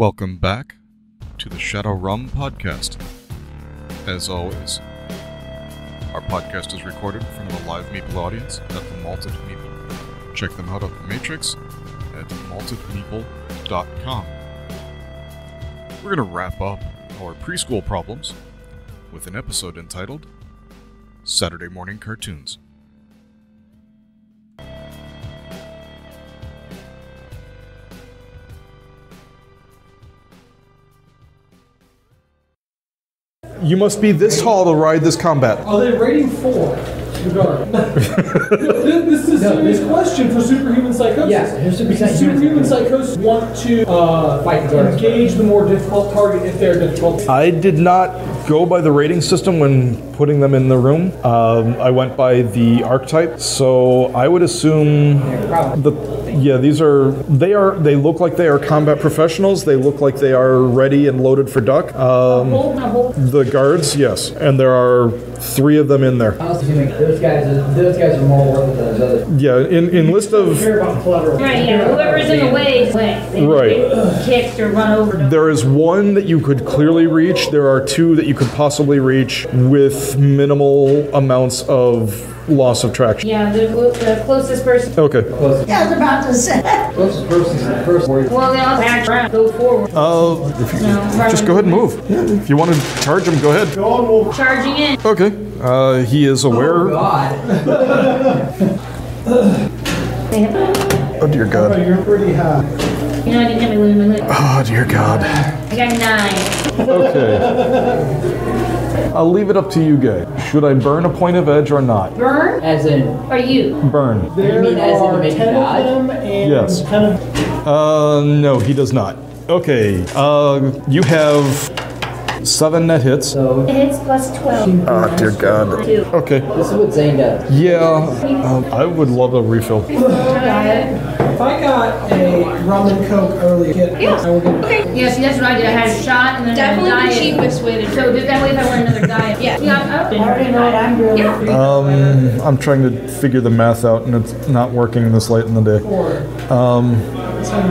Welcome back to the Shadowrum podcast. As always, our podcast is recorded in front of a live Meeple audience at the Malted Meeple. Check them out at the Matrix at maltedmeeple.com. We're going to wrap up our preschool problems with an episode entitled Saturday Morning Cartoons. You must be this tall to ride this combat. Oh, they're rating 4. This is a serious question for superhuman psychosis. Yes, because superhuman psychosis want to engage the more difficult target if they're difficult. I did not go by the rating system when putting them in the room. I went by the archetype, so I would assume they look like they are combat professionals. They look like they are ready and loaded for duck. The guards, yes, and there are 3 of them in there. I was assuming those guys are more worth it than those others. Yeah, in list of... Right, yeah, whoever's in the way is they get kicked or run over. There is 1 that you could clearly reach. There are 2 that you could possibly reach with minimal amounts of loss of traction. Yeah, the closest person. Okay. Yeah, I was about to say. Closest person is the first warrior. Well, they all back around, go forward. Just go ahead and move. Yeah, if you want to charge him, go ahead. Charging in. Okay. He is aware. Oh, God. Oh, dear God. You're pretty high. You know, I didn't hit me with my lip. Oh, dear God. I got 9. Okay. I'll leave it up to you guys. Should I burn a point of edge or not? Burn? As in, Or you? Burn. There mean as in are make 10 of dodge? them and Yes. 10 of... No, he does not. Okay. You have 7 net hits. so Hits plus 12. Oh, dear God. 2. Okay. this is what Zane does. Yeah. I would love a refill. If I got a rum and coke early, I would get... Okay. Yeah, see, that's what I did. I had a shot and then Definitely a diet. the cheapest way to do So it. that way if I want another diet. Yeah. See, I'm I already know what I'm doing. Yeah. I'm trying to figure the math out, and it's not working this late in the day.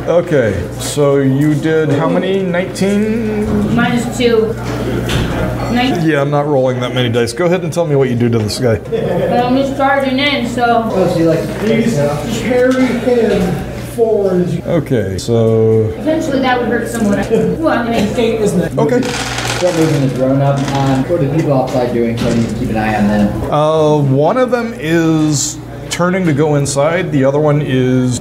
Okay, so you did how many? 19? Minus 2. 19. Yeah, I'm not rolling that many dice. Go ahead and tell me what you do to this guy. Well, I'm just charging in, so. Oh, so you like Please carry him forward. Okay, so... Eventually that would hurt someone. Well, I mean, 8, isn't it? Okay. start moving the drone up. What are the people outside doing? So I need to keep an eye on them. One of them is turning to go inside. The other one is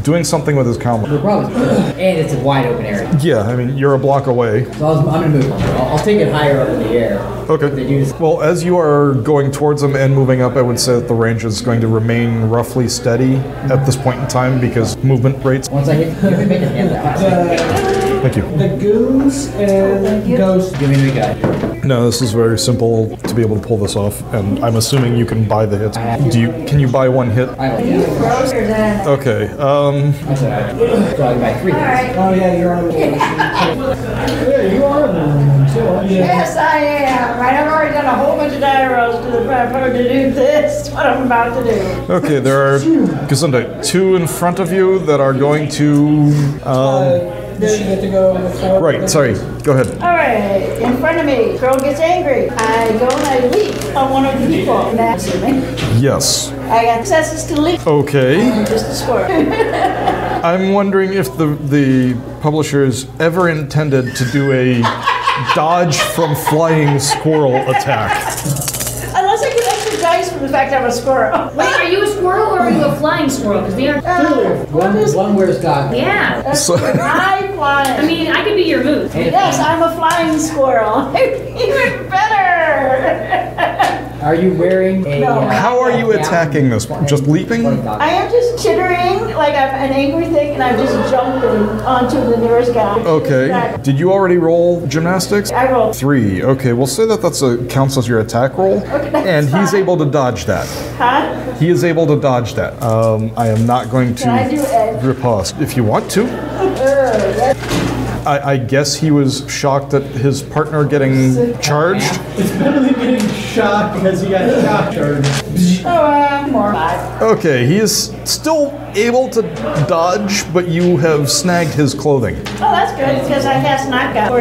doing something with his camera. We're probably, and it's a wide open area. Yeah, I mean, you're a block away. So I'm going to move. I'll take it higher up in the air. Okay. They do this. Well, as you are going towards them and moving up, I would say that the range is going to remain roughly steady at this point in time because movement rates. Once I hit, you can make a hand out. Thank you. The goons and ghosts. Give me the guy. No, this is very simple to be able to pull this off, and I'm assuming you can buy the hits. Can you buy 1 hit? I don't You know. closer than... Okay. I said I can buy 3 hits. Oh yeah, you're on the Yeah, you are on the one too, aren't you? Yes, I am. Right, I've already done a whole bunch of die rolls to the prepper to do this. What I'm about to do. Okay, there are Gesundheit, 2 in front of you that are going to. Does she get to go before? Right. Sorry. Go ahead. All right, in front of me, girl gets angry. I go and I leap on one of the people. That's me. Yes. I got accesses to leap. Okay. Just a squirt. I'm wondering if the publishers ever intended to do a dodge from flying squirrel attack. Unless I get extra dice for the fact I'm a squirrel. wait, are you a squirrel or are you a flying squirrel? Because they are. One wears goggles. Yeah. So, I fly. I mean, I could be your moose. Yes, I'm a flying squirrel. Even better. Are you wearing a... No. how are you attacking this one? Just leaping? I am just chittering like I'm an angry thing, and I'm just jumping onto the nearest guy. Okay. Did you already roll gymnastics? I rolled. 3. Okay, we'll say that counts as your attack roll. Okay, that's And he's fine. able to dodge that. Huh? He is able to dodge that. I am not going Can I do to edge? riposte. If you want to. I guess he was shocked at his partner getting charged. It's literally getting shot because he got shot charged. Oh, more 5. Okay, he is still able to dodge, but you have snagged his clothing. Oh, that's good, because I cast knockout.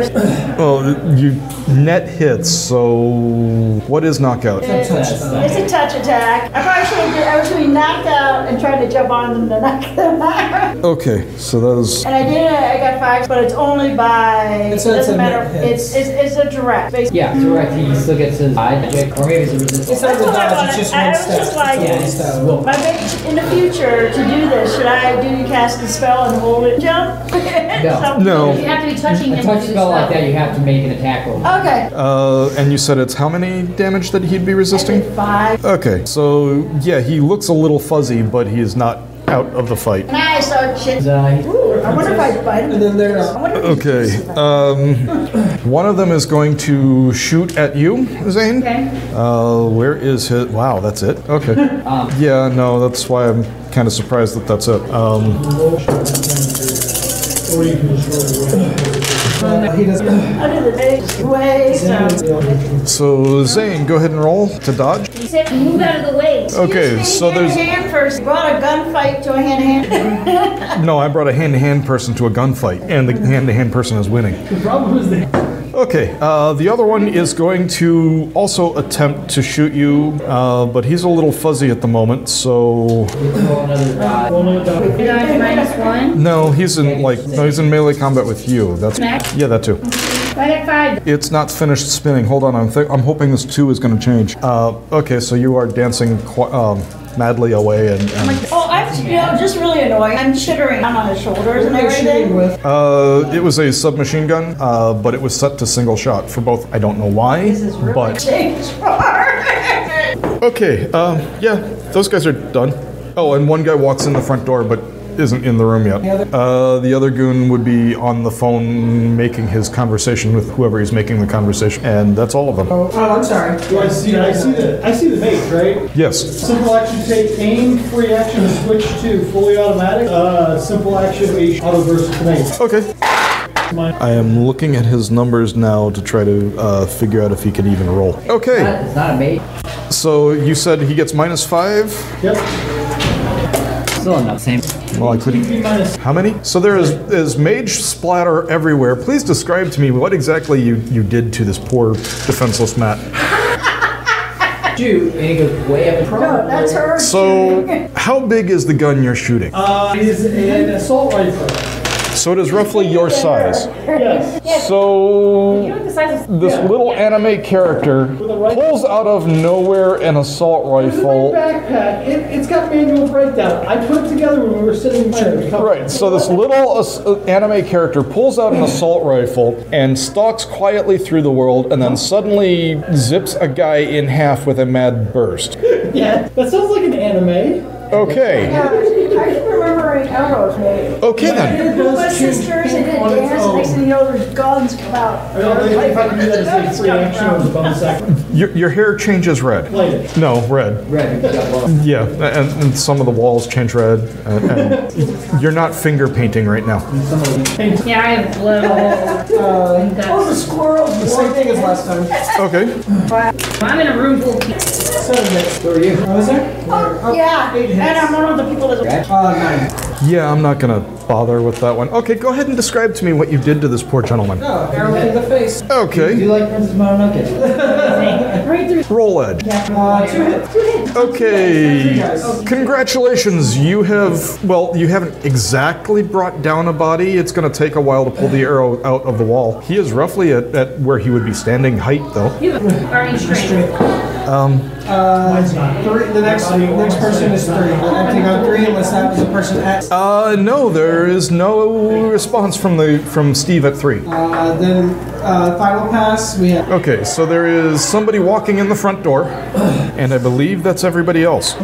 Well, you net hits, so what is knockout? It's a touch attack. I was doing knocked out and trying to jump on them to knock them out. Okay, so that is... And I got 5, but it's only by... It doesn't matter. It's a direct. Basically. Yeah, direct. He still gets his magic, or maybe it's a resistance. It's not That's what I dodge, wanted. it's just I one was step. just like, Yeah, in the future, to do this, should I cast the spell and hold it and jump? No. You have to be touching A him touch to do spell like stuff. that, you have to make an attack roll. Okay. And you said it's how many damage that he'd be resisting? 5. Okay, so yeah, he looks a little fuzzy, but he is not out of the fight. And I start shit. He's Ooh, I wonder if I bite him. And then there's... Okay, one of them is going to shoot at you, Zane. Okay. Where is his... Wow, that's it? Okay. Yeah, no, that's why I'm kind of surprised that that's it. Or you can just roll. He doesn't... I do the big way, So, Zane, go ahead and roll to dodge. He said move out of the way. Okay, so there's... hand first. Brought a gunfight to a hand-to-hand. No, I brought a hand-to-hand person to a gunfight, and the hand-to-hand person is winning. The problem is that... Okay, the other one is going to also attempt to shoot you, but he's a little fuzzy at the moment, so... roll another dodge. Dodge -1. No, he's in melee combat with you. That's... Max? Yeah, that too. I got 5. It's not finished spinning. Hold on, I'm hoping this 2 is going to change. Okay, so you are dancing madly away and... Oh, I'm just really annoying. I'm chittering. I'm on his shoulders and everything. It was a submachine gun, but it was set to single shot for both. I don't know why, This is really but... changed hard. Okay, yeah, those guys are done. Oh, and one guy walks in the front door, but isn't in the room yet. The other goon would be on the phone making his conversation with whoever he's making the conversation, and that's all of them. Oh, I'm sorry. Do I see the bait, right? Yes. Simple action take aim, free action switch to fully automatic. Simple action auto burst grenade. Okay. I am looking at his numbers now to try to figure out if he can even roll. Okay, It's not a mate. so you said he gets -5? Yep. Still enough. Same. Well, I couldn't... Minus. How many? So there is mage splatter everywhere. Please describe to me what exactly you did to this poor defenseless Matt. Shoot, and he goes way up in front. No, that's her. So, how big is the gun you're shooting? It is an assault rifle. So it is roughly your size. Yes. So You know what the size of this little anime character pulls out of nowhere an assault It's my rifle. backpack. It's got manual breakdown. I put it together when we were sitting there. Right, so this little anime character pulls out an assault rifle and stalks quietly through the world and then suddenly zips a guy in half with a mad burst. Yeah, that sounds like an anime. Okay. I keep remembering Elrose made. Okay then. My sisters and did dance, and next thing you know, there's guns come out. I don't think if I can do that as a free action or as a bonus action. Your hair changes red. Light it. No, red. Red, because you got blood. Yeah, and some of the walls change red. And you're not finger painting right now. Yeah, I have blood all Oh, the squirrels. The same thing as last time. Okay. I'm in a room full of people. 7 hits. Who are you? Was there? Yeah, 8 hits. and I'm one of the people that's... 9. Yeah, I'm not gonna bother with that one. Okay, go ahead and describe to me what you did to this poor gentleman. Oh, arrow in the face. Do you Okay. like Princess Mononoke? Right through. Roll Ed. 2 hits. Okay. Congratulations. You haven't exactly brought down a body. It's gonna take a while to pull the arrow out of the wall. He is roughly at where he would be standing height, though. You are in straight. Mine's not. 3. The next person is 3. I'm taking on 3 unless that was a person at. No, there is no response from Steve at 3. Then final pass, we have. Okay, so there is somebody walking in the front door, and I believe that's everybody else.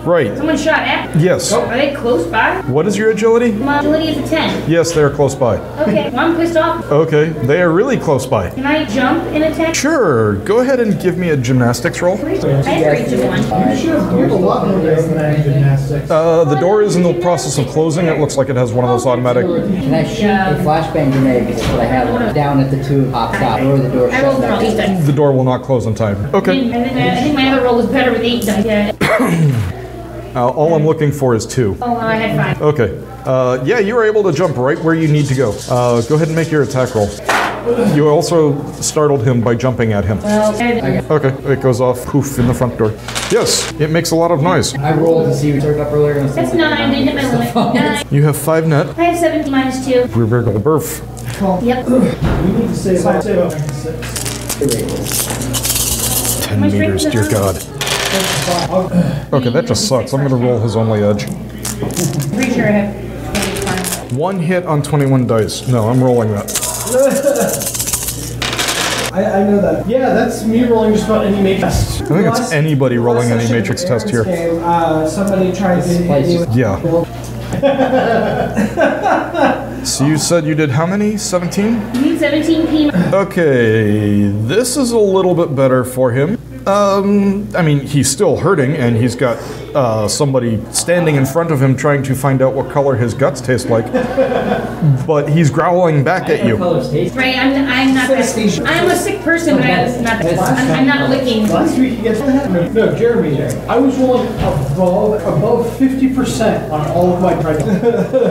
Right. Someone shot at. Yes. Are they close by? What is your agility? My agility is a 10. Yes, they are close by. Okay, well, I'm pissed off. Okay, they are really close by. Can I jump and attack? Sure, go ahead and give me a gymnastics roll. I have reach of 1. You have a lot more guys than I have gymnastics. The door is in the process of closing. It looks like it has one of those automatic. Can I shoot a flashbang grenade because what I have down at the 2 top top or the door I shut rolled for down? at least a... The door will not close on time. Okay. And then I think my other roll was better with 8 dice. Yeah. All I'm looking for is 2. Oh, I had 5. Okay. Yeah, you were able to jump right where you need to go. Go ahead and make your attack roll. You also startled him by jumping at him. Well, Okay, it goes off, poof, in the front door. Yes, it makes a lot of noise. I rolled to see who turned up earlier. that's 9. Didn't hit my limit. 9. You have 5 net. I have 17 minus 2. Burf. Yep. We need to save about 6. 10 meters, dear God. Okay, that just sucks. I'm gonna roll his only edge. Pretty sure I have 25. 1 hit on 21 dice. No, I'm rolling that. I know that. Yeah, that's me rolling just about any matrix. I think it's anybody rolling any matrix test here. Somebody tried to hit you. Yeah. So you said you did how many? 17? 17 P. Okay, this is a little bit better for him. I mean, he's still hurting, and he's got somebody standing in front of him trying to find out what color his guts taste like. But he's growling back at you. Right, I'm not that. I'm a sick person, but I'm not licking. Last week he gets no, Jeremy. I was rolling above 50% on all of my tries.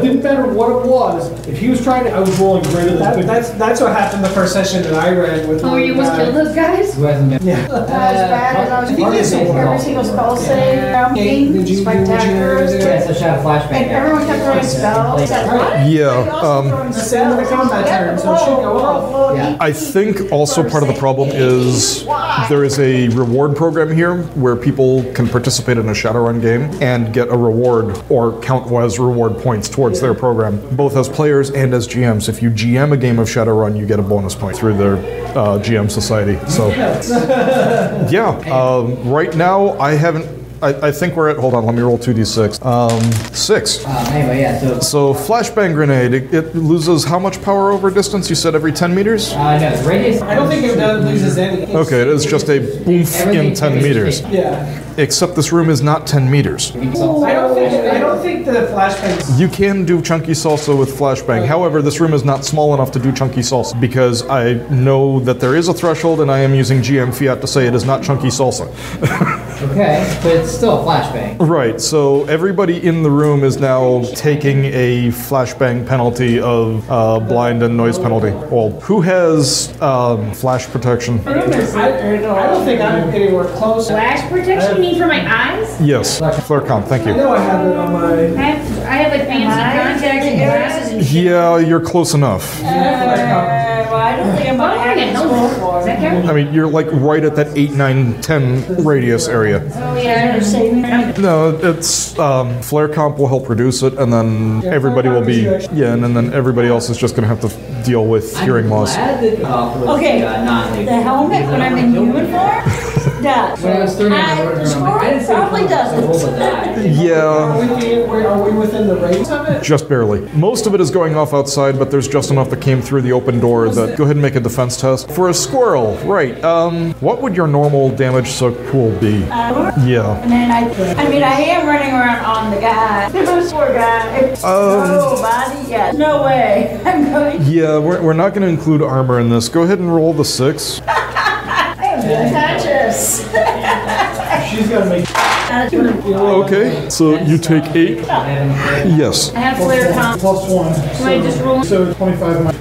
Didn't matter what it was. If he was trying to, I was rolling greater than 50. That's what happened the first session that I ran with. Oh, you almost killed those guys? Who hasn't been? That was bad, and I was using every single spell save. Did you Spectacular. Yes, I shot a flashbang. And everyone kept throwing spells. Yeah, It's the end of the combat turn, so it should go off. Yeah. I think also part of the problem is there is a reward program here where people can participate in a Shadowrun game and get a reward or count as reward points towards their program, both as players and as GMs. If you GM a game of Shadowrun, you get a bonus point through their GM society. So, yeah, right now I haven't. I think we're at, hold on, let me roll 2d6. 6. Anyway, yeah, So flashbang grenade, it loses how much power over distance? You said every 10 meters? no, the radius. I don't think it loses any. Okay, it is just a boomf in 10 meters. Yeah. Except this room is not 10 meters. I don't think the flashbangs. You can do chunky salsa with flashbang. However, this room is not small enough to do chunky salsa because I know that there is a threshold and I am using GM fiat to say it is not chunky salsa. Okay, but it's still a flashbang. Right, so everybody in the room is now taking a flashbang penalty of blind and noise penalty. Well, who has flash protection? I don't think I'm anywhere close. Flash protection? You mean for my eyes? Yes, flare comp, thank I you. know I have it on my. I have like fancy contacts and glasses and shit. Yeah, you're close enough. Well, I don't think I'm Well, gonna I have get this help. roll Does that for it. count? I mean, you're like right at that 8, 9, 10 radius area. Oh, yeah. No, it's flare comp will help reduce it, and then everybody will be and then everybody else is just going to have to deal with hearing loss. Okay, the helmet when I'm in human form does. When I was 30, The squirrel probably doesn't. Yeah, Are we within the range of it? just barely. Most of it is going off outside, but there's just enough that came through the open door that go ahead and make a defense test for a squirrel. Right. What would your normal damage soak pool be? Yeah. And then I am running around on the guy. This poor guy. Oh, body, yeah. No way. I'm going. Yeah, we're not going to include armor in this. Go ahead and roll the 6. I am unconscious. She's gonna make. Okay, so you take 8. Yes. I have flare comp. +1. So I just roll. So 25 minus.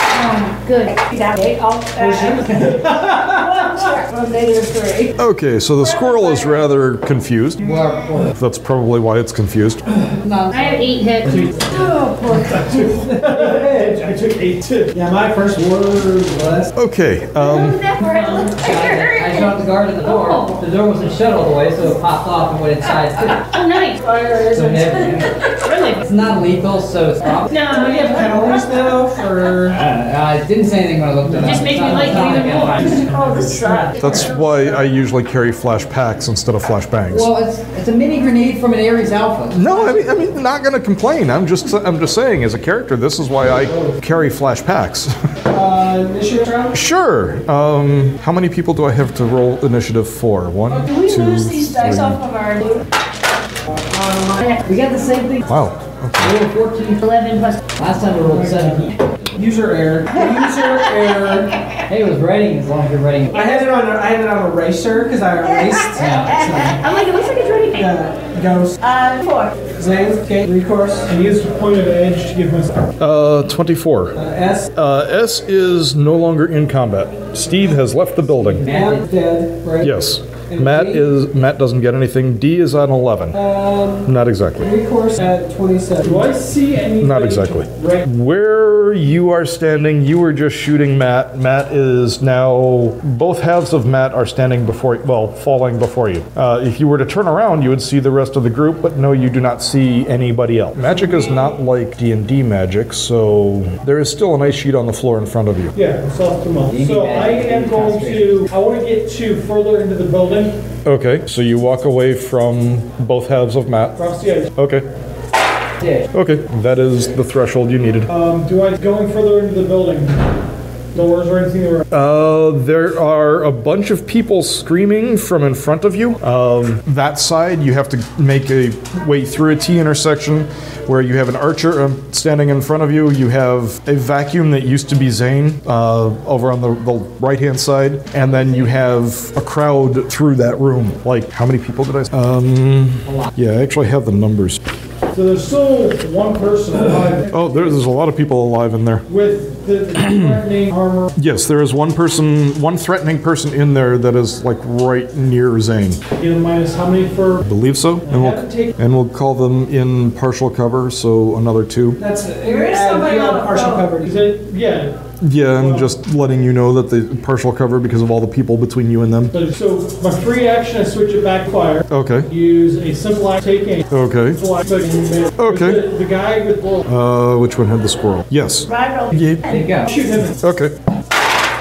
Good. -3. Okay, so the squirrel is rather confused. That's probably why it's confused. I have 8 hits. Oh, poor guy. I took 8 too. Yeah, my first word was. Okay, I shot the guard at the door. The door wasn't shut all the way, so it popped off and went inside too. Oh, nice. So Really? it's not lethal, so it's probably. No, Do we have penalties now for? It didn't say anything when I looked at it. Just make me like you even more. Oh, this sucks. that's why I usually carry flash packs instead of flash bangs. Well, it's a mini grenade from an Ares Alpha. No, I mean, not gonna complain. I'm just saying, as a character, this is why I carry flash packs. Initiative round? Sure. How many people do I have to roll initiative for? 1, Do we 2, lose these dice 3. off of our loot? We got the same thing. Wow. Okay. We rolled 14. 11 plus. Last time we rolled 17. You User error. User error. Hey, it was writing as long as you're writing. I had it on eraser because I erased. I'm like, it looks like it's ready. Ghost. 4. Zane. Okay. Recourse. And use the point of edge to give myself. 24. S. S is no longer in combat. Steve has left the building. Matt dead. Right. Yes. And Matt D? doesn't get anything. D is on 11. Not exactly. Recourse at 27. Do I see any? Not exactly. Right. Where you are standing, you were just shooting Matt. Matt is now, both halves of Matt are standing before, falling before you. If you were to turn around, you would see the rest of the group, but no, you do not see anybody else. Magic is not like D&D magic, so there is still an ice sheet on the floor in front of you. Yeah, it's off the month. So I am going to, I want to get to further into the building. Okay, so you walk away from both halves of Matt. Across the ice. Okay. Okay, that is the threshold you needed. Do I, going further into the building, doors or anything around? There are a bunch of people screaming from in front of you. That side, you have to make a way through a T intersection where you have an archer standing in front of you. You have a vacuum that used to be Zane over on the right-hand side, and then you have a crowd through that room. Like, how many people did I say? Yeah, I actually have the numbers. So there's still one person alive. Oh, there's a lot of people alive in there. With the threatening armor. Yes, there is one threatening person in there that is like right near Zane. You know, minus how many for? I believe so. And we'll call them in partial cover, so another 2. That's There is somebody on the partial phone. cover. Is it? Yeah. Yeah, and just letting you know that the partial cover because of all the people between you and them. So my free action, I switch it back to fire. Okay. Use a simple act, take aim. Okay. Okay. The guy with bull. Which one had the squirrel? Yes. Right. Yeah. There you go. Shoot him. Okay.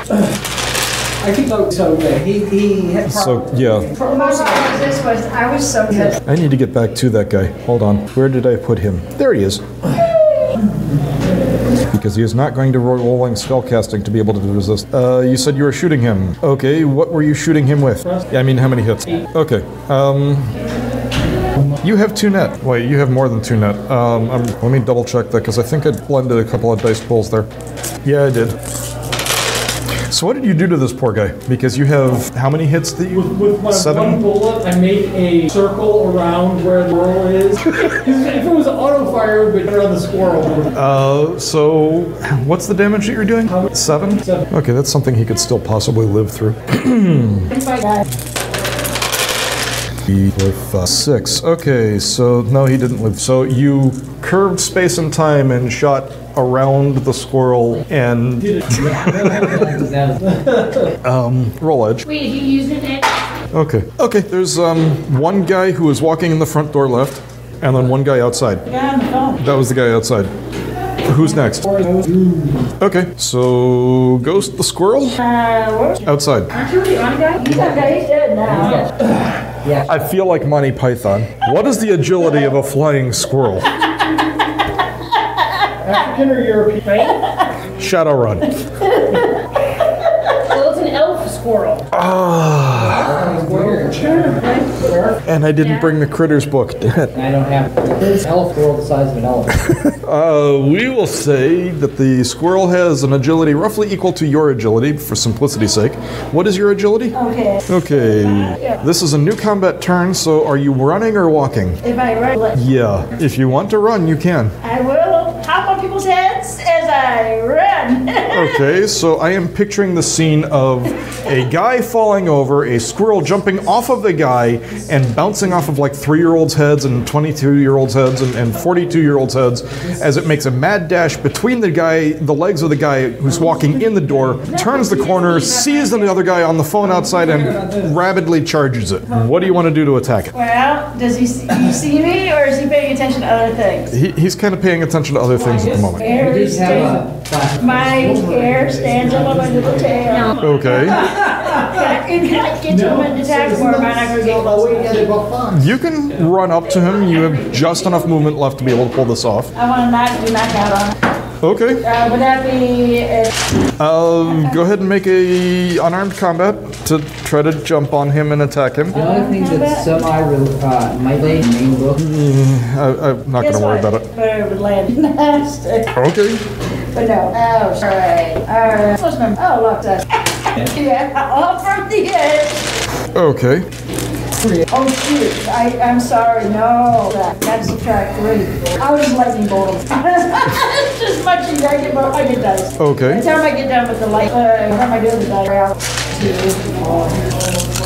I think so. He had So, yeah. Most of this was, I was so good. I need to get back to that guy. Hold on. Where did I put him? There he is. Because he is not going to rolling spellcasting to be able to resist. You said you were shooting him. Okay, what were you shooting him with? Yeah, I mean, how many hits? Okay. You have 2 net. Wait, you have more than 2 net. Let me double check that because I think I blended a couple of dice pulls there. Yeah, I did. So what did you do to this poor guy? Because you have how many hits that you? With my 7? one bullet, I made a circle around where the squirrel is. If it was auto fire, it would be around the squirrel. So what's the damage that you're doing? 7? 7. Okay, that's something he could still possibly live through. With 6. Okay, so no, he didn't live. So you curved space and time and shot around the squirrel and roll edge. Wait, did you use an edge? Okay. Okay, there's one guy who was walking in the front door left, and then one guy outside. Yeah, on the phone. That was the guy outside. Who's next? Okay, so Ghost the squirrel? Outside. Aren't you the on guy? He's dead now. Yeah. I feel like Monty Python. What is the agility of a flying squirrel? African or European? Right? Shadowrun. Well, it's an elf squirrel. And I didn't bring the critters book. Damn it. I don't have this elf squirrel the size of an elephant. We will say that the squirrel has an agility roughly equal to your agility, for simplicity's sake. What is your agility? Okay. Okay. This is a new combat turn, so are you running or walking? If I run, Yeah. If you want to run, you can. I will hop on people's heads as I run. Okay, so I am picturing the scene of a guy falling over, a squirrel jumping off of the guy and bouncing off of like 3-year-olds' heads and 22-year-olds' heads and 42-year-olds' heads as it makes a mad dash between the legs of the guy who's walking in the door, turns the corner, sees the other guy on the phone outside and rapidly charges it. What do you want to do to attack it? Well, does he see me or is he paying attention to other things? He's kind of paying attention to other things at the moment. We just have a flash. My hair stands up on my little tail. Okay. Can I get to him and attack him or am I not going to get close? You can run up to him. You have just enough movement left to be able to pull this off. I want to knock out on him. Okay. Would that be... Go ahead and make a unarmed combat to try to jump on him and attack him. The only thing that's melee main book. I'm not going to worry about it. But it would land nasty. Okay. But no. Oh, sorry. Alright. What's my... Oh, look, that's... Yeah, off from the edge. Okay. Oh, shoot. I'm sorry. No. That's subtract 3. I was just lightning bolt him. It's just much as I get dice. Okay. By the time I get done with the light, what am I doing with the dice?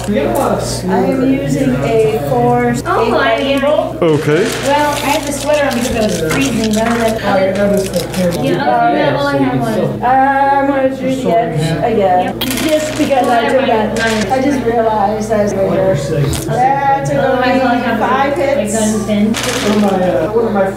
We have a lot of snow. I am using a force 8 lightning bolt. Okay. Well, I had the sweater on because it was freezing. None of that. I noticed the camera. Yeah, all I have one. I'm gonna do the edge again. Just because I took that. I just realized I was right here. That took only 5 hits. One of my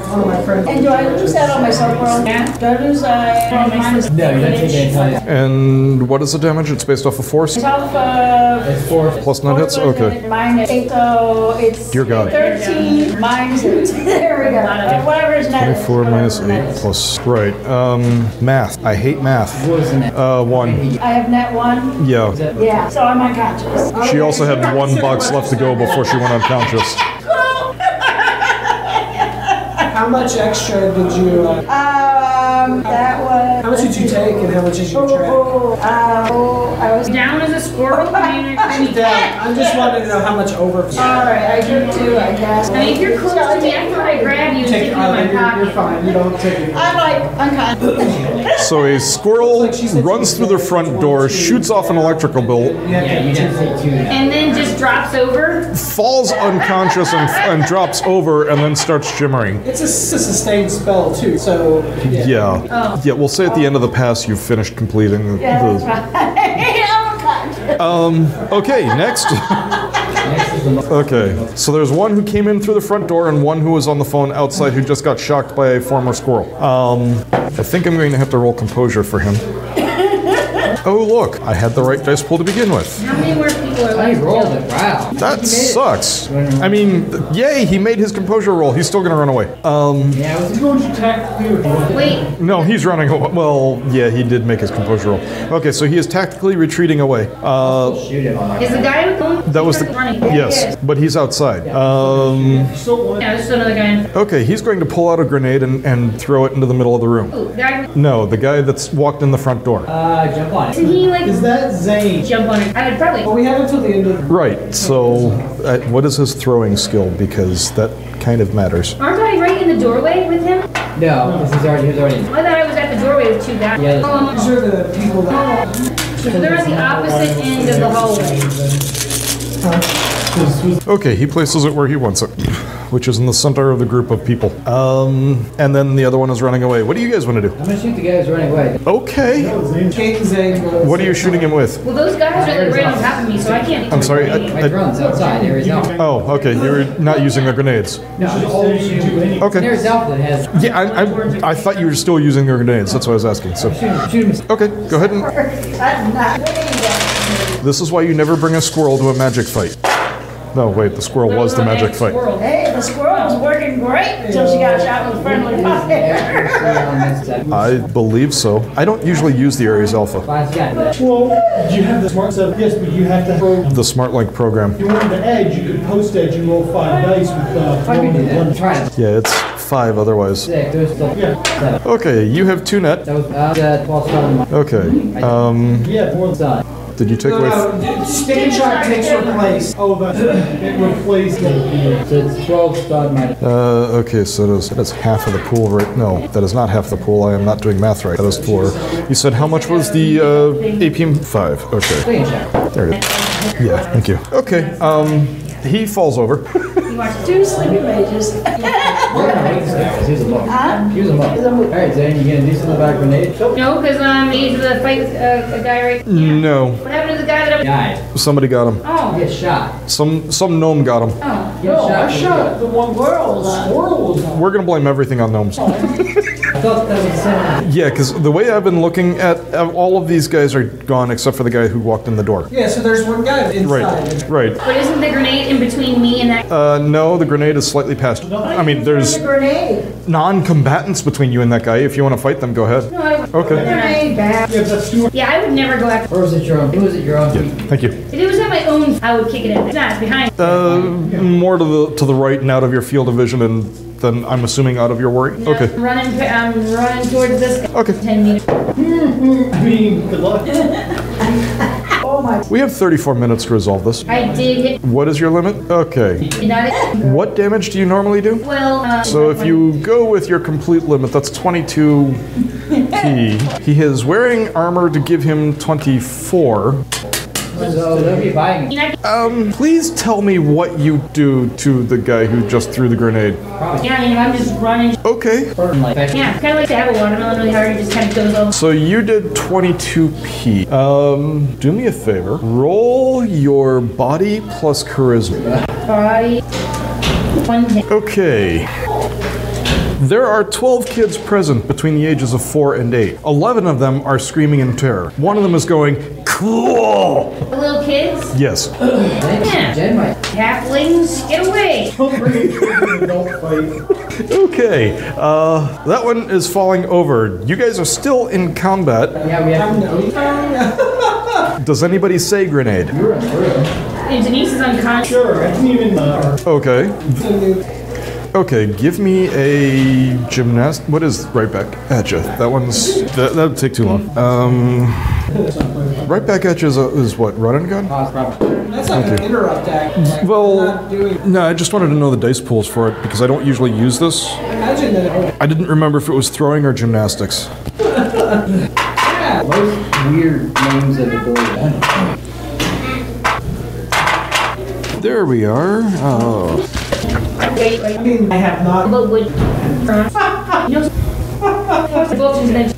friends. And do I lose that on myself, bro? Yeah. Do I lose minus? No, you don't take any time. And what is the damage? It's based off of force? It's off of It's 4. Plus 9 hits? Okay. minus 8, so it's Dear God. 13 minus 8. There we go. Whatever is net. 24 minus 8 plus. Right. Math. I hate math. 1. I have net 1. Yeah. Yeah, so I'm unconscious. She also had 1 box left to go before she went unconscious. How much extra did you, That was... how much did you take and how much is your track? I was... Down as a squirrel. She's down. I'm just wanting to know how much over. Alright, I do too, I guess. I mean, if you're close to me, I thought I'd grab you and stick you in my You're pocket. fine. You don't take it. I'm like unconscious. So a squirrel runs through the front door, shoots off an electrical bolt, Yeah, you didn't take 2 now. And then just drops over. falls unconscious and drops over, and then starts shimmering. It's a sustained spell too, so Yeah. Yeah, we'll say at the end of the pass you've finished completing Yeah, that's the... right. I'm unconscious. Okay, next. Okay, so there's one who came in through the front door and one who was on the phone outside who just got shocked by a former squirrel. I think I'm going to have to roll composure for him. Oh look, I had the right dice pool to begin with. How many more people are I left? rolled it. Wow. That sucks. I mean, yay, he made his composure roll. He's still going to run away. Yeah, it was Going to tactically or Wait, No, he's running away. Well, yeah, he did make his composure roll. Okay, so he is tactically retreating away. shoot him on is the guy with the phone? That was the... running? Yes, but he's outside. Yeah, there's still another guy. Okay, he's going to pull out a grenade and throw it into the middle of the room. Oh, the guy. No, the guy that's walked in the front door. jump on it. Isn't he like is that Zane? jump on it? I would probably. Well, we have until the end of the Right, so what is his throwing skill? Because that kind of matters. Aren't I right in the doorway with him? No, this is already, he was already. I thought I was at the doorway with 2 guys. Yeah. These are the people that. So they're at the opposite end of the hallway. Okay, he places it where he wants it, which is in the center of the group of people. And then the other one is running away. What do you guys want to do? I'm gonna shoot the guy who's running away. Okay. Kate and Zane. What are you shooting him with? Well, those guys are like right on top of me, so I can't. I'm sorry. My drone's outside. There is no. Oh, okay. You're not using the grenades. No, Okay. there's Alpha that has. Yeah, I thought you were still using the grenades. That's what I was asking. So, Shoot him. okay, go ahead and. I'm not doing that. This is why you never bring a squirrel to a magic fight. No, wait. The squirrel was the magic fight. Hey, the squirrel was working great until she got shot with a friendly fire. I believe so. I don't usually use the Ares Alpha, Well, you have the smart stuff, yes, but you have to throw. the Smart Link program. If you wanted to edge, you could post edge and roll 5 dice with I can do that. Try it. Yeah, it's 5 otherwise. 6. There's still 7. Okay, you have 2 net. That was 12 7. Okay. Yeah, more than Done. Did you take away? No, stick and shock takes replace. Oh, but it replaced the. So it's 12 stun minus. Okay, so that's half of the pool, right? No, that is not half the pool. I am not doing math right. That is 4. You said how much was the APM? 5. Okay. Stick and shock. There it is. Yeah, thank you. Okay, he falls over. You watch 2 sleeping mages. We're gonna wait this guy, 'cause he's a bug. Huh? He's a bug. Alright, Zane, you gonna do something about grenade? No, because he's the fight with a guy right. Yeah. No, What happened to the guy that? Died. somebody got him. Oh. Get shot. Some gnome got him. Oh. Get shot. The one squirrel was on. We're gonna blame everything on gnomes. I thought that was the same. Yeah, because the way I've been looking at all of these guys are gone except for the guy who walked in the door. Yeah, so there's one guy inside. Right, right. But isn't the grenade in between me and that? No, the grenade is slightly past. I mean, there's The grenade. non-combatants between you and that guy. If you want to fight them, go ahead. No, I would. Okay. Grenade back. Yeah, that's 2. Yeah, I would never go after. Or was it your own? Who was it your own? Thank you. If it was at my own, I would kick it in. It's not. It's behind. More to the right and out of your field of vision and then I'm assuming out of your worry? No, Okay. I'm running towards this guy. Okay. 10 meters. I mean, good luck. Oh my. We have 34 minutes to resolve this. I did hit. What is your limit? Okay. Did not hit. What damage do you normally do? Well, So if you go with your complete limit, that's 22 P. He is wearing armor to give him 24. So they'll be buying it. Please tell me what you do to the guy who just threw the grenade. Yeah, I'm just running. Okay. Yeah, kind of like to have a watermelon really hard. It just kind of goes over. So you did 22 P. Do me a favor. Roll your body plus charisma. Body. 1 hit. Okay. There are 12 kids present between the ages of 4 and 8. 11 of them are screaming in terror. One of them is going, cool! The little kids. Yes. Yeah. Jen might. Halflings, get away. Don't bring it to an adult fight. Okay. That one is falling over. You guys are still in combat. Yeah, we have. Does anybody say grenade? And Denise is unconscious. Sure, I can even. Okay. Okay, give me a gymnast. What is right back at you? That one's that'll take too long. Right back at you is what? Run and gun? That's not an interrupt act. Well, no, I just wanted to know the dice pools for it because I don't usually use this. Imagine that. I didn't remember if it was throwing or gymnastics. Most weird names of ability. There we are. Oh. Wait, I mean, I have not. but would.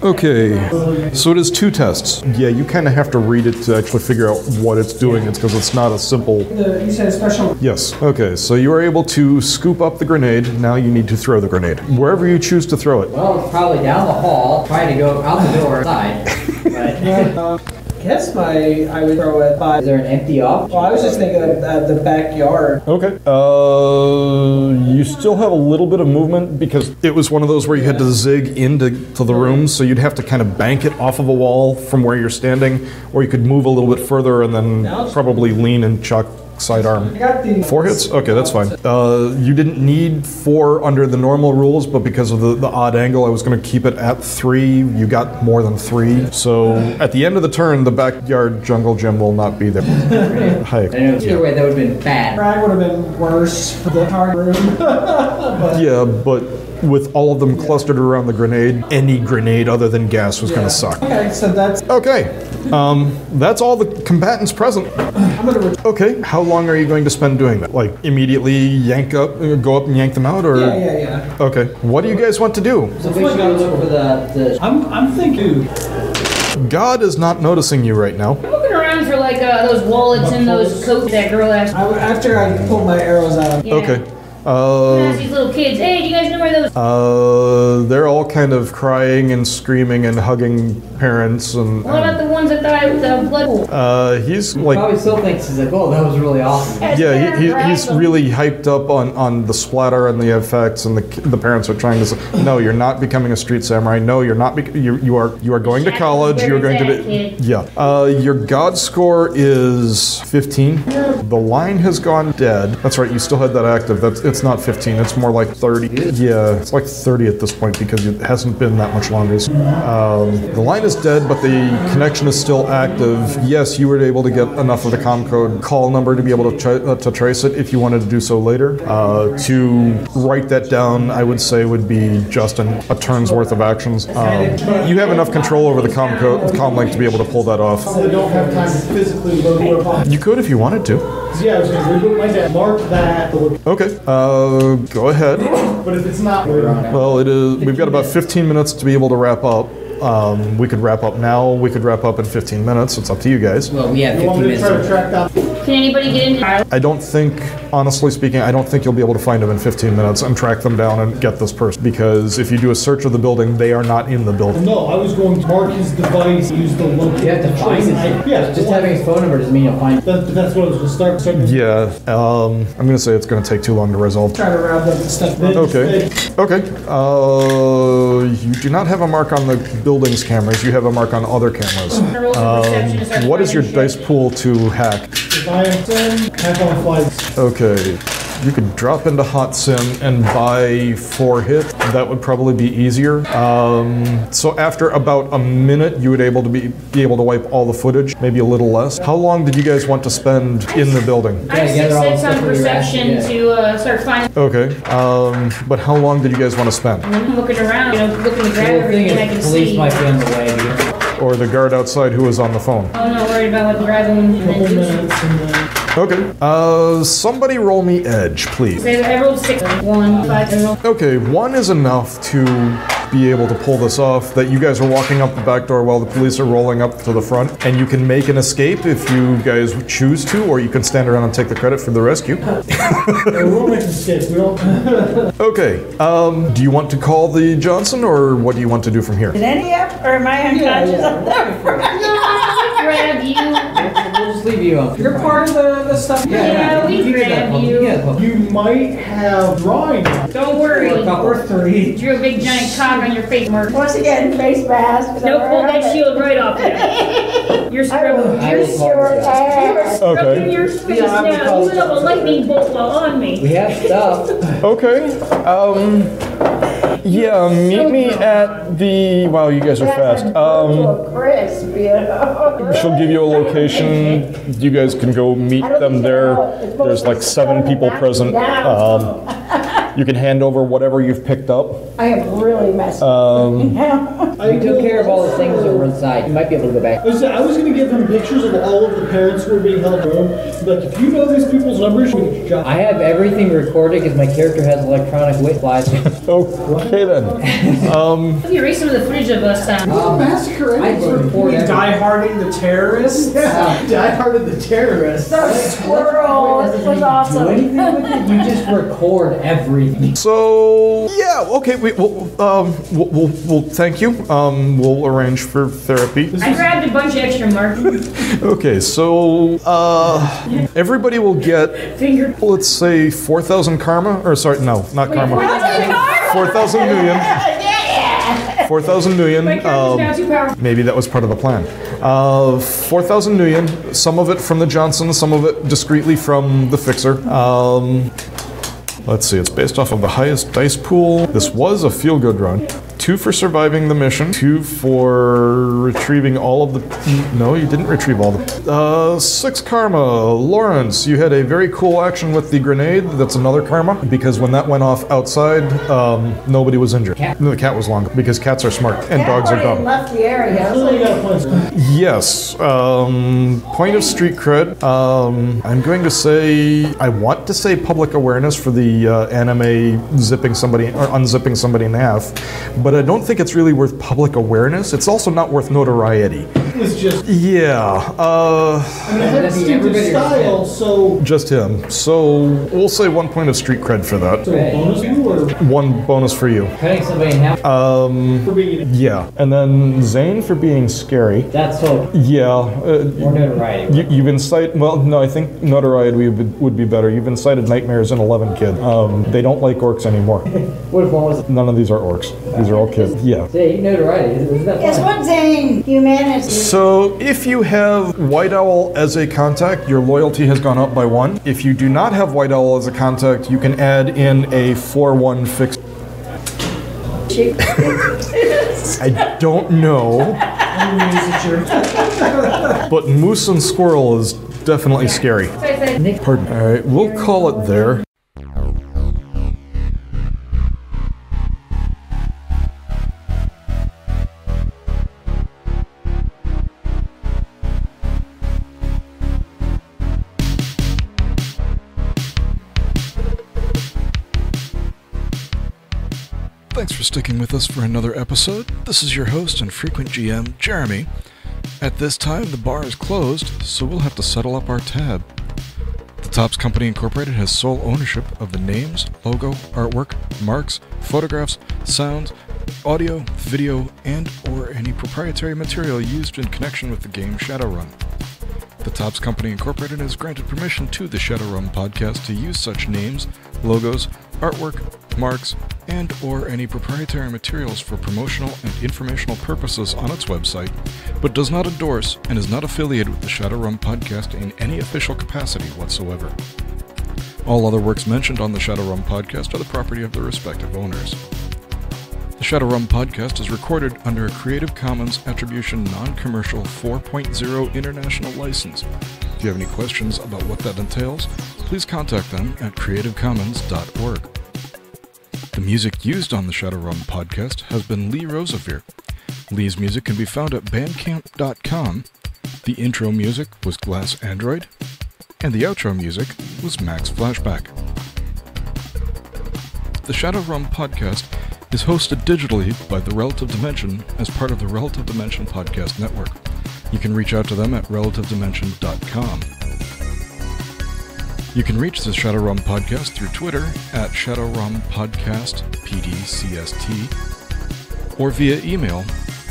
Okay, so it is 2 tests. Yeah, you kind of have to read it to actually figure out what it's doing. It's because it's not a simple. You said special. Yes. Okay, so you are able to scoop up the grenade. Now you need to throw the grenade wherever you choose to throw it. Well, it's probably down the hall, trying to go out the door outside. But Guess I would throw it by. is there an empty off? Well, I was just thinking of the backyard. Okay. You still have a little bit of movement because it was one of those where you had to zig into the room, so you'd have to kind of bank it off of a wall from where you're standing, or you could move a little bit further and then probably lean and chuck sidearm. I got the 4 hits? Okay, that's fine. You didn't need 4 under the normal rules, but because of the odd angle, I was going to keep it at 3. You got more than 3. So at the end of the turn, the backyard jungle gym will not be there. Hi. I know either way that would have been bad. Frag would have been worse for the hard room. Yeah, but with all of them clustered around the grenade, any grenade other than gas was going to suck. Okay, so that's. Okay, that's all the combatants present. I'm gonna. Okay, how long are you going to spend doing that? Like immediately go up and yank them out, or? Yeah. Okay, what do you guys want to do? So we should go look for the I'm thinking. God is not noticing you right now. I'm looking around for like those wallets and those coats that girl asked. After I pulled my arrows out. Yeah. Okay. These little kids. Hey, do you guys know where those? They're all kind of crying and screaming and hugging parents and. What about the ones that thought I was a blood pool? He's like. probably still thinks he's like, oh, that was really awesome. Yeah, he's really hyped up on the splatter and the effects, and the parents are trying to say, no, you're not becoming a street samurai. No, you're not. You are going to college. You're going to be. Yeah. Your God score is 15. The line has gone dead. That's right. You still had that active. It's not 15. It's more like 30. Yeah, it's like 30 at this point because it hasn't been that much longer. The line is dead, but the connection is still active. Yes, you were able to get enough of the comm code call number to be able to trace it if you wanted to do so later. To write that down, I would say would be just a turn's worth of actions. You have enough control over the comm link to be able to pull that off. I don't have time to physically load it up. You could if you wanted to. Yeah, I was going to reboot my dad. Mark that. Okay, go ahead. But if it's not, Well, it is. We've got about 15 minutes to be able to wrap up. We could wrap up now. We could wrap up in 15 minutes. It's up to you guys. Well, we have you want 15 me to try to minutes. track down? Can anybody get into? I don't think, honestly speaking, I don't think you'll be able to find them in 15 minutes and track them down and get this person. Because if you do a search of the building, they are not in the building. No, I was going to mark his device, use the locate. You have to find it. Yeah, Just having his phone number doesn't mean you'll find it. That's what I was going to start. Yeah, I'm going to say it's going to take too long to resolve. Try to round up the stuff. Okay. Okay. You do not have a mark on the building's cameras. You have a mark on other cameras. What is your dice pool to hack? If I am 10, half on flights. Okay. you could drop into Hot Sim and buy 4 hits. That would probably be easier. So after about a minute, you would be able to wipe all the footage, maybe a little less. How long did you guys want to spend in the building? I have 6 on perception to start finding. Okay, but how long did you guys want to spend? I'm looking around, looking to grab everything I can Police see. might be on the way here. Or the guard outside who was on the phone? I'm not worried about what grabbing and then losing. Okay, somebody roll me edge, please. I rolled 6. 1, 5, Okay, 1 is enough to be able to pull this off, that you guys are walking up the back door while the police are rolling up to the front, and you can make an escape if you guys choose to, or you can stand around and take the credit for the rescue. We'll make a mistake. We don't. Okay, do you want to call the Johnson, or what do you want to do from here? Did any up, or am I unconscious up there? grab you. We'll just leave you up. You're part of the stuff. Yeah, we grab you. You might have drawing. Don't worry. Or 3. Drew a big giant cock on your face, Mark. Once again, face mask. Nope, pull that shield right off there. You're scrubbing. You're your ass. Scrubbing your face now. You lit up a lightning bolt while on me. We have stuff. Okay, yeah, meet me at the, wow, you guys are fast. Crisp, you know. She'll give you a location. You guys can go meet them there. There's like 7 people present. You can hand over whatever you've picked up. I am really messed up. We took care of all the things that were inside. You might be able to go back. I was going to give them pictures of all of the parents who were being held home. But if you know these people's numbers, you can jot. I have everything recorded because my character has electronic wit flies. Okay then. Let me erase some of the footage of us. Massacre. I report everything. Die-harding the terrorists? Die Harded the terrorists. The squirrel, it was Do awesome. anything with it? You just record everything. So yeah, okay. We'll thank you. We'll arrange for therapy. I grabbed a bunch of extra markers. Okay, so everybody will get, Finger. let's say 4,000 karma, or sorry, no, not karma. 4,000 million. 4,000 million. My character's now too powerful. Maybe that was part of the plan. 4,000 million. Some of it from the Johnson, some of it discreetly from the Fixer. Let's see, it's based off of the highest dice pool. This was a feel-good run. 2 for surviving the mission, 2 for retrieving all of the... No, you didn't retrieve all the... 6 karma. Lawrence, you had a very cool action with the grenade. That's another karma, because when that went off outside, nobody was injured. No, the cat was long, because cats are smart, and dogs are dumb. Left the area. Yes. Point of street cred. I'm going to say... I want to say public awareness for the anime zipping somebody, or unzipping somebody in half, but I don't think it's really worth public awareness. It's also not worth notoriety. It's just. Yeah. And it has distinctive style, so. Just him. So we'll say 1 point of street cred for that. So bonus you or 1 bonus for you. Cutting somebody in half. for being. Yeah. And then Zane for being scary. That's so. Yeah. More notoriety. You've incited. Well, no, I think notoriety would be better. You've incited nightmares in 11 kid. They don't like orcs anymore. What if one was? None of these are orcs. These are all kids. Yeah. Say notoriety. Isn't that Guess fun? what, Zane? Humanity. So if you have White Owl as a contact, your loyalty has gone up by 1. If you do not have White Owl as a contact, you can add in a 4-1 fix. I don't know. But moose and squirrel is definitely scary. Pardon. All right, we'll call it there. Thanks for sticking with us for another episode. This is your host and frequent GM, Jeremy. At this time, the bar is closed, so we'll have to settle up our tab. The Topps Company Incorporated has sole ownership of the names, logo, artwork, marks, photographs, sounds, audio, video, and or any proprietary material used in connection with the game Shadowrum. The Topps Company Incorporated has granted permission to the Shadowrum podcast to use such names, logos, artwork, marks, and or any proprietary materials for promotional and informational purposes on its website, but does not endorse and is not affiliated with the Shadowrum podcast in any official capacity whatsoever. All other works mentioned on the Shadowrum podcast are the property of their respective owners. The Shadowrum podcast is recorded under a Creative Commons Attribution Non-Commercial 4.0 International License. If you have any questions about what that entails, please contact them at creativecommons.org. The music used on the Shadowrum podcast has been Lee Rosevere. Lee's music can be found at bandcamp.com. The intro music was Glass Android, and the outro music was Max Flashback. The Shadowrum podcast is hosted digitally by The Relative Dimension as part of the Relative Dimension Podcast Network. You can reach out to them at relativedimension.com. You can reach the Shadowrum podcast through Twitter at Shadowrum Podcast PDCST or via email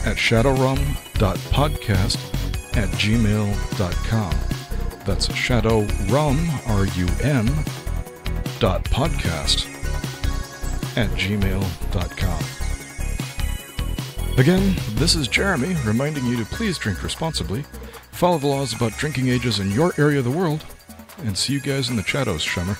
at shadowrum.podcast@gmail.com. That's shadowrum, R-U-M, .podcast@gmail.com. Again, this is Jeremy reminding you to please drink responsibly, follow the laws about drinking ages in your area of the world, and see you guys in the shadows, Shimmer.